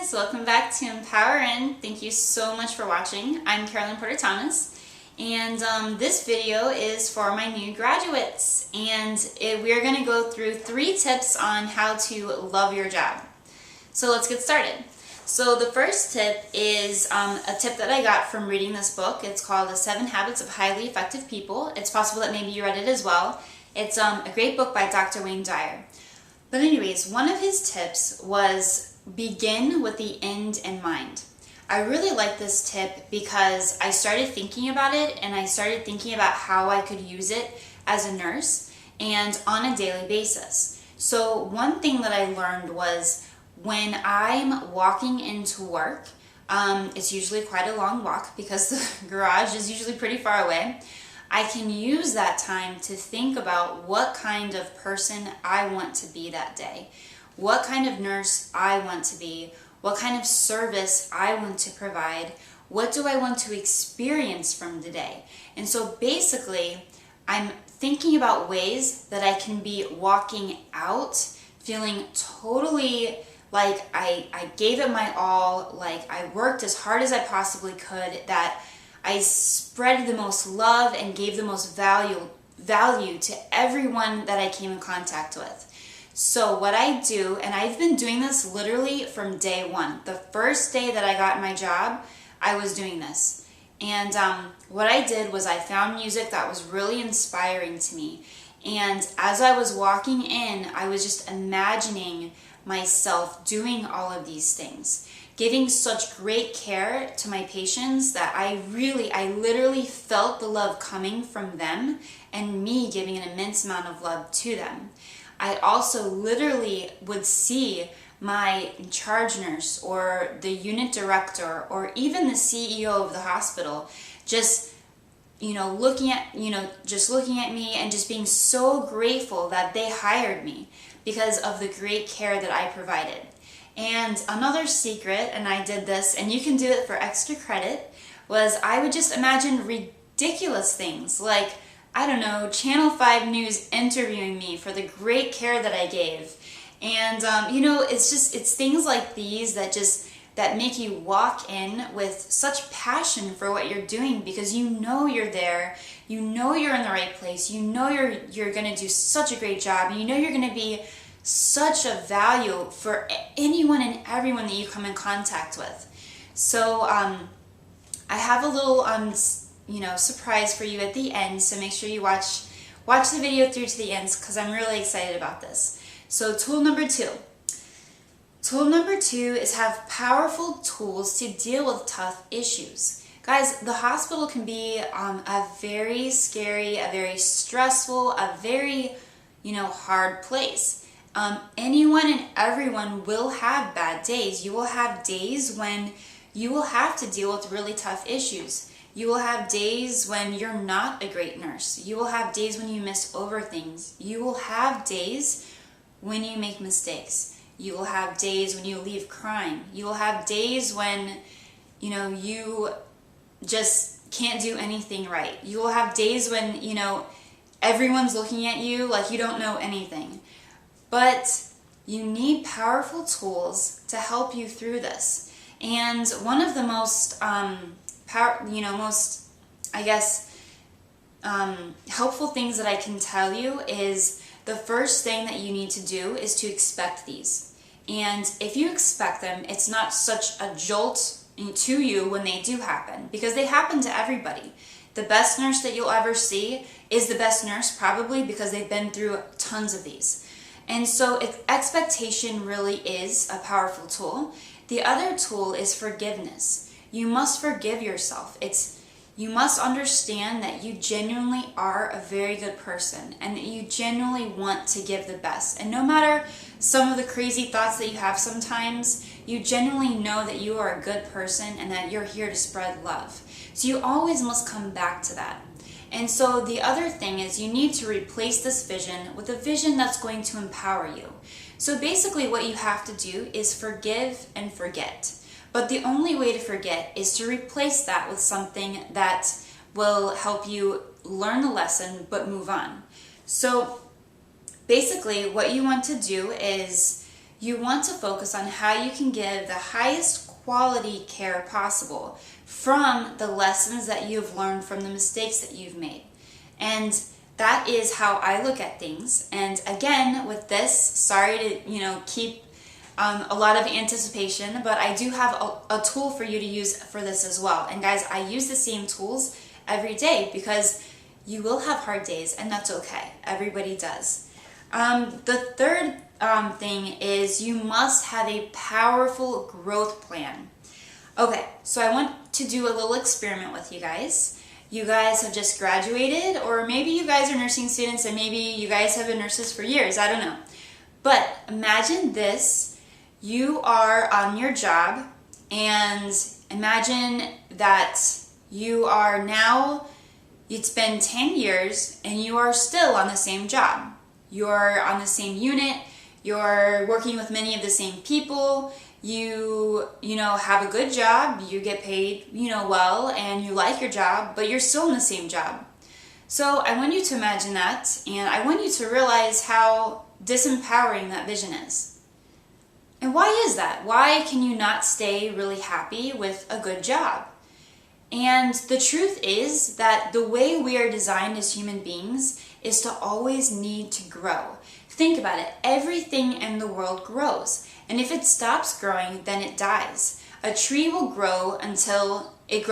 guys, welcome back to Empower In. Thank you so much for watching. I'm Carolyn Porter Thomas, and this video is for my new graduates, and we are going to go through 3 tips on how to love your job. So let's get started. So the first tip is a tip that I got from reading this book. It's called The 7 Habits of Highly Effective People. It's possible that maybe you read it as well. It's a great book by Dr. Wayne Dyer. But anyways, one of his tips was begin with the end in mind. I really like this tip because I started thinking about it, and I started thinking about how I could use it as a nurse and on a daily basis. So one thing that I learned was when I'm walking into work, it's usually quite a long walk because the garage is usually pretty far away. I can use that time to think about what kind of person I want to be that day, what kind of nurse I want to be, what kind of service I want to provide, what do I want to experience from the day. And so basically, I'm thinking about ways that I can be walking out feeling totally like I gave it my all, like I worked as hard as I possibly could, that I spread the most love and gave the most value to everyone that I came in contact with. So what I do, and I've been doing this literally from day one. The first day that I got my job, I was doing this. And what I did was I found music that was really inspiring to me. And as I was walking in, I was just imagining myself doing all of these things, giving such great care to my patients that I literally felt the love coming from them and me giving an immense amount of love to them. I also literally would see my charge nurse or the unit director or even the CEO of the hospital just looking at me and just being so grateful that they hired me because of the great care that I provided. And another secret, and I did this, and you can do it for extra credit, was I would just imagine ridiculous things like, I don't know, Channel 5 News interviewing me for the great care that I gave. And, it's things like these that make you walk in with such passion for what you're doing because you know you're there, you know you're in the right place, you know you're going to do such a great job, and you know you're going to be such a value for anyone and everyone that you come in contact with. So I have a little surprise for you at the end, so make sure you watch the video through to the end because I'm really excited about this. So tool number 2. Tool number 2 is have powerful tools to deal with tough issues. Guys, the hospital can be a very scary, a very stressful, a very hard place. Anyone and everyone will have bad days. You will have days when you will have to deal with really tough issues. You will have days when you're not a great nurse. You will have days when you miss over things. You will have days when you make mistakes. You will have days when you leave crying. You will have days when, you just can't do anything right. You will have days when, everyone's looking at you like you don't know anything. But you need powerful tools to help you through this. And one of the most helpful things that I can tell you is the first thing that you need to do is to expect these. And if you expect them, it's not such a jolt to you when they do happen, because they happen to everybody. The best nurse that you'll ever see is the best nurse probably because they've been through tons of these. And so expectation really is a powerful tool. The other tool is forgiveness. You must forgive yourself. You must understand that you genuinely are a very good person and that you genuinely want to give the best. And no matter some of the crazy thoughts that you have sometimes, you genuinely know that you are a good person and that you're here to spread love. So you always must come back to that. And so the other thing is you need to replace this vision with a vision that's going to empower you. So basically what you have to do is forgive and forget. But the only way to forget is to replace that with something that will help you learn the lesson but move on. So basically what you want to do is you want to focus on how you can give the highest quality care possible from the lessons that you've learned from the mistakes that you've made. And that is how I look at things. And again, with this, sorry to, keep a lot of anticipation, but I do have a tool for you to use for this as well. And guys, I use the same tools every day because you will have hard days, and that's okay. Everybody does. The third thing is you must have a powerful growth plan. Okay, so I want to do a little experiment with you guys. You guys have just graduated, or maybe you guys are nursing students and maybe you guys have been nurses for years, I don't know. But imagine this, you are on your job, and imagine that you are now, it's been 10 years and you are still on the same job. You're on the same unit, you're working with many of the same people, you have a good job, you get paid, well, and you like your job, but you're still in the same job. So I want you to imagine that, and I want you to realize how disempowering that vision is. And why is that? Why can you not stay really happy with a good job? And the truth is that the way we are designed as human beings is to always need to grow. Think about it. Everything in the world grows. And if it stops growing, then it dies. A tree will grow until it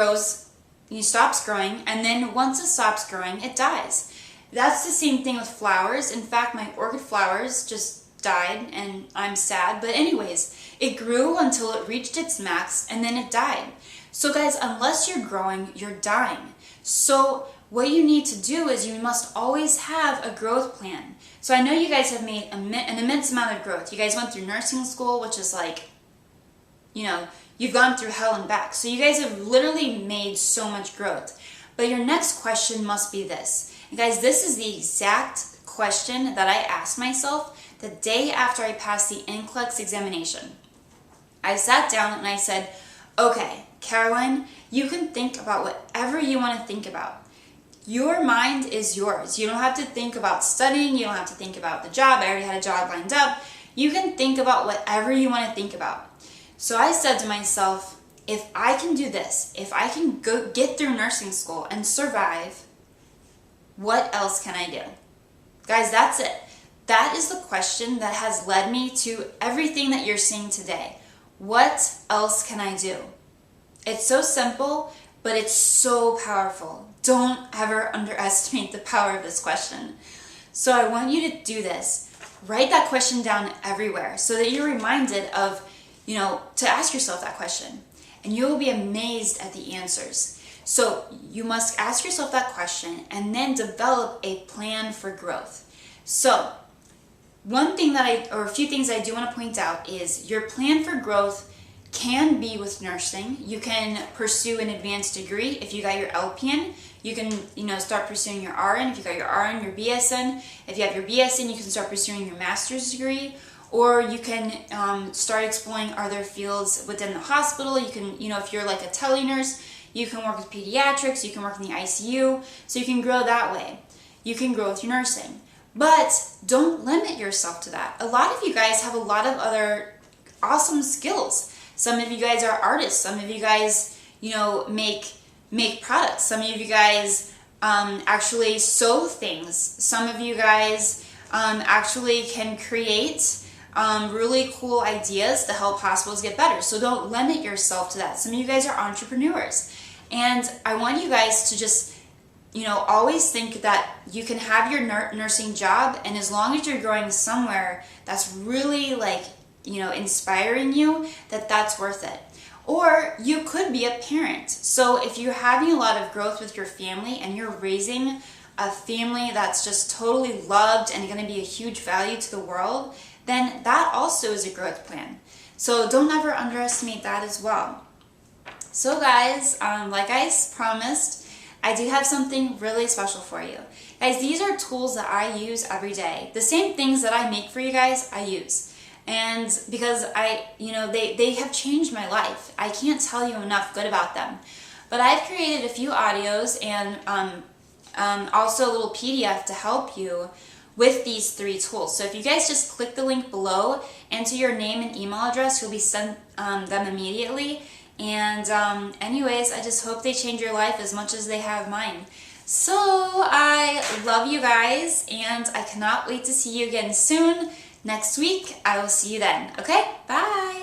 stops growing, and then once it stops growing, it dies. That's the same thing with flowers. In fact, my orchid flowers just died, and I'm sad. But anyways, it grew until it reached its max, and then it died. So guys, unless you're growing, you're dying. So what you need to do is you must always have a growth plan. So I know you guys have made an immense amount of growth. You guys went through nursing school, which is like, you've gone through hell and back. So you guys have literally made so much growth. But your next question must be this. And guys, this is the exact question that I asked myself the day after I passed the NCLEX examination. I sat down and I said, okay, Caroline, you can think about whatever you want to think about. Your mind is yours. You don't have to think about studying. You don't have to think about the job. I already had a job lined up. You can think about whatever you want to think about. So I said to myself, if I can do this, if I can get through nursing school and survive, what else can I do? Guys, that's it. That is the question that has led me to everything that you're seeing today. What else can I do? It's so simple, but it's so powerful. Don't ever underestimate the power of this question. So I want you to do this. Write that question down everywhere so that you're reminded of, to ask yourself that question. And you'll be amazed at the answers. So you must ask yourself that question and then develop a plan for growth. So a few things I do want to point out is your plan for growth can be with nursing. You can pursue an advanced degree. If you got your LPN, you can start pursuing your RN. If you got your RN, your BSN. If you have your BSN, you can start pursuing your master's degree. Or you can start exploring other fields within the hospital. You can, if you're like a tele-nurse, you can work with pediatrics, you can work in the ICU, so you can grow that way. You can grow with your nursing. But don't limit yourself to that. A lot of you guys have a lot of other awesome skills. Some of you guys are artists. Some of you guys, make products. Some of you guys actually sew things. Some of you guys actually can create really cool ideas to help hospitals get better. So don't limit yourself to that. Some of you guys are entrepreneurs. And I want you guys to just, always think that you can have your nursing job, and as long as you're growing somewhere that's really inspiring you, that's worth it. Or you could be a parent. So if you're having a lot of growth with your family and you're raising a family that's just totally loved and going to be a huge value to the world, then that also is a growth plan. So don't ever underestimate that as well. So guys, like I promised, I do have something really special for you. Guys, these are tools that I use every day. The same things that I make for you guys, I use. And because they have changed my life. I can't tell you enough good about them. But I've created a few audios and also a little PDF to help you with these 3 tools. So if you guys just click the link below, enter your name and email address, you'll be sent them immediately. And anyways, I just hope they change your life as much as they have mine. So I love you guys, and I cannot wait to see you again soon. Next week, I will see you then. Okay, bye!